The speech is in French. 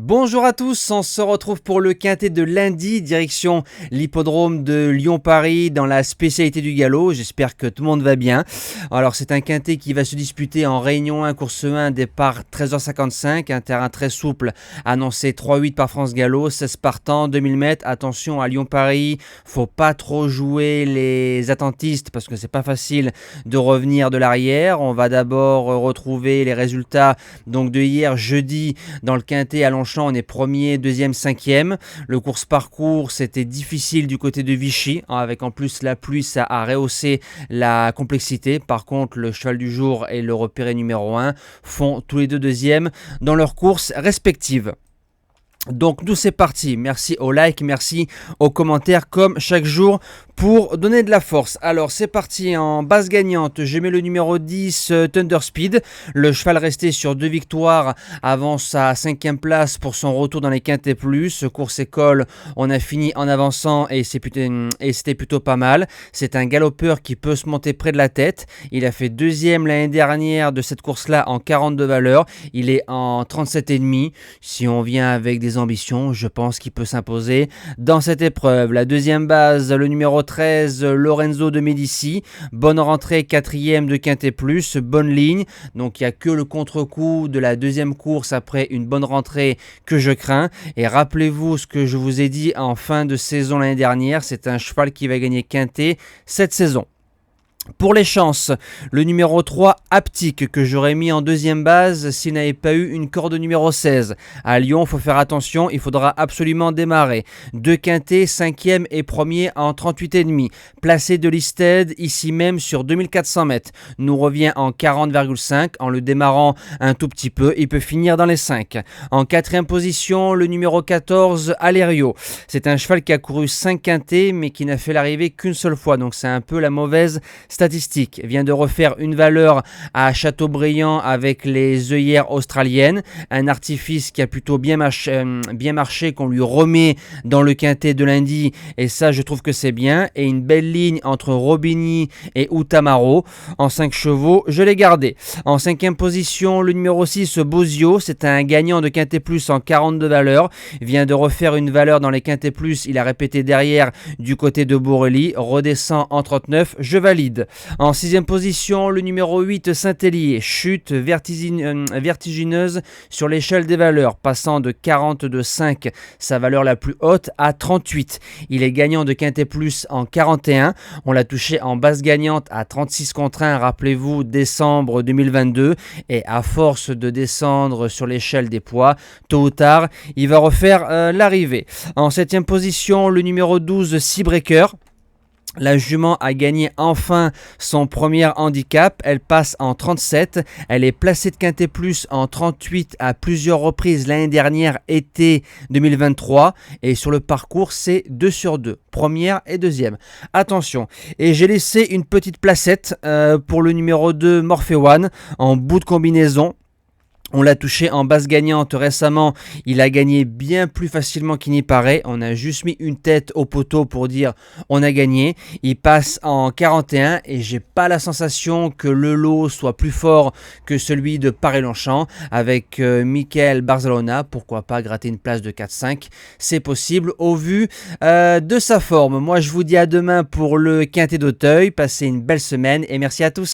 Bonjour à tous, on se retrouve pour le quintet de lundi, direction l'hippodrome de Lyon-Paris dans la spécialité du galop. J'espère que tout le monde va bien. Alors c'est un quintet qui va se disputer en Réunion 1, course 1, départ 13h55, un terrain très souple, annoncé 3-8 par France Gallo, 16 partants, 2000 mètres. Attention à Lyon-Paris, faut pas trop jouer les attentistes parce que c'est pas facile de revenir de l'arrière. On va d'abord retrouver les résultats donc de hier jeudi dans le quintet à Longchamp. On est premier, deuxième, cinquième. Le course-parcours, c'était difficile du côté de Vichy, avec en plus la pluie, ça a rehaussé la complexité. Par contre, le cheval du jour et le repéré numéro 1 font tous les deux deuxièmes dans leurs courses respectives. Donc nous c'est parti, merci au like, merci aux commentaires comme chaque jour pour donner de la force. Alors c'est parti, en base gagnante, je mets le numéro 10 Thunder Speed. Le cheval resté sur 2 victoires avant sa 5e place pour son retour dans les quintets plus. Course école, on a fini en avançant et c'était plutôt pas mal. C'est un galopeur qui peut se monter près de la tête. Il a fait deuxième l'année dernière de cette course-là en 42 valeurs. Il est en 37,5. Si on vient avec des ambitions, je pense qu'il peut s'imposer dans cette épreuve. La deuxième base, le numéro 13 Lorenzo de Medici, bonne rentrée, 4e de quintet plus, bonne ligne, donc il n'y a que le contre-coup de la deuxième course après une bonne rentrée que je crains. Et rappelez-vous ce que je vous ai dit en fin de saison l'année dernière, c'est un cheval qui va gagner quintet cette saison. Pour les chances, le numéro 3, Aptique, que j'aurais mis en deuxième base s'il n'avait pas eu une corde numéro 16. À Lyon, il faut faire attention, il faudra absolument démarrer. 2 quintets, 5e et 1er en 38,5. Placé de Listed, ici même sur 2400 mètres. Nous revient en 40,5. En le démarrant un tout petit peu, il peut finir dans les 5. En 4e position, le numéro 14, Alerio. C'est un cheval qui a couru 5 quintets, mais qui n'a fait l'arrivée qu'une seule fois. Donc c'est un peu la mauvaise statistique. Vient de refaire une valeur à Châteaubriand avec les œillères australiennes, un artifice qui a plutôt bien marché qu'on lui remet dans le quintet de lundi, et ça je trouve que c'est bien. Et une belle ligne entre Robigny et Outamaro en 5 chevaux, je l'ai gardé. En 5e position, le numéro 6 Bozio, c'est un gagnant de quintet plus en 42 valeurs, vient de refaire une valeur dans les quintets plus, il a répété derrière du côté de Bourrely, redescend en 39, je valide. En 6e position, le numéro 8 Saint-Hélier, chute vertigineuse sur l'échelle des valeurs, passant de 42,5, sa valeur la plus haute, à 38. Il est gagnant de quintet plus en 41. On l'a touché en base gagnante à 36 contre 1, rappelez-vous, décembre 2022. Et à force de descendre sur l'échelle des poids, tôt ou tard, il va refaire l'arrivée. En 7e position, le numéro 12 Seabreaker. La jument a gagné enfin son premier handicap, elle passe en 37, elle est placée de quintet plus en 38 à plusieurs reprises l'année dernière, été 2023, et sur le parcours c'est 2 sur 2, première et deuxième. Attention, et j'ai laissé une petite placette pour le numéro 2 Morphewan en bout de combinaison. On l'a touché en base gagnante récemment, il a gagné bien plus facilement qu'il n'y paraît. On a juste mis une tête au poteau pour dire on a gagné. Il passe en 41 et j'ai pas la sensation que le lot soit plus fort que celui de Paris-Longchamp. Avec Michael Barzalona, pourquoi pas gratter une place de 4-5, c'est possible au vu de sa forme. Moi je vous dis à demain pour le quintet d'Auteuil, passez une belle semaine et merci à tous.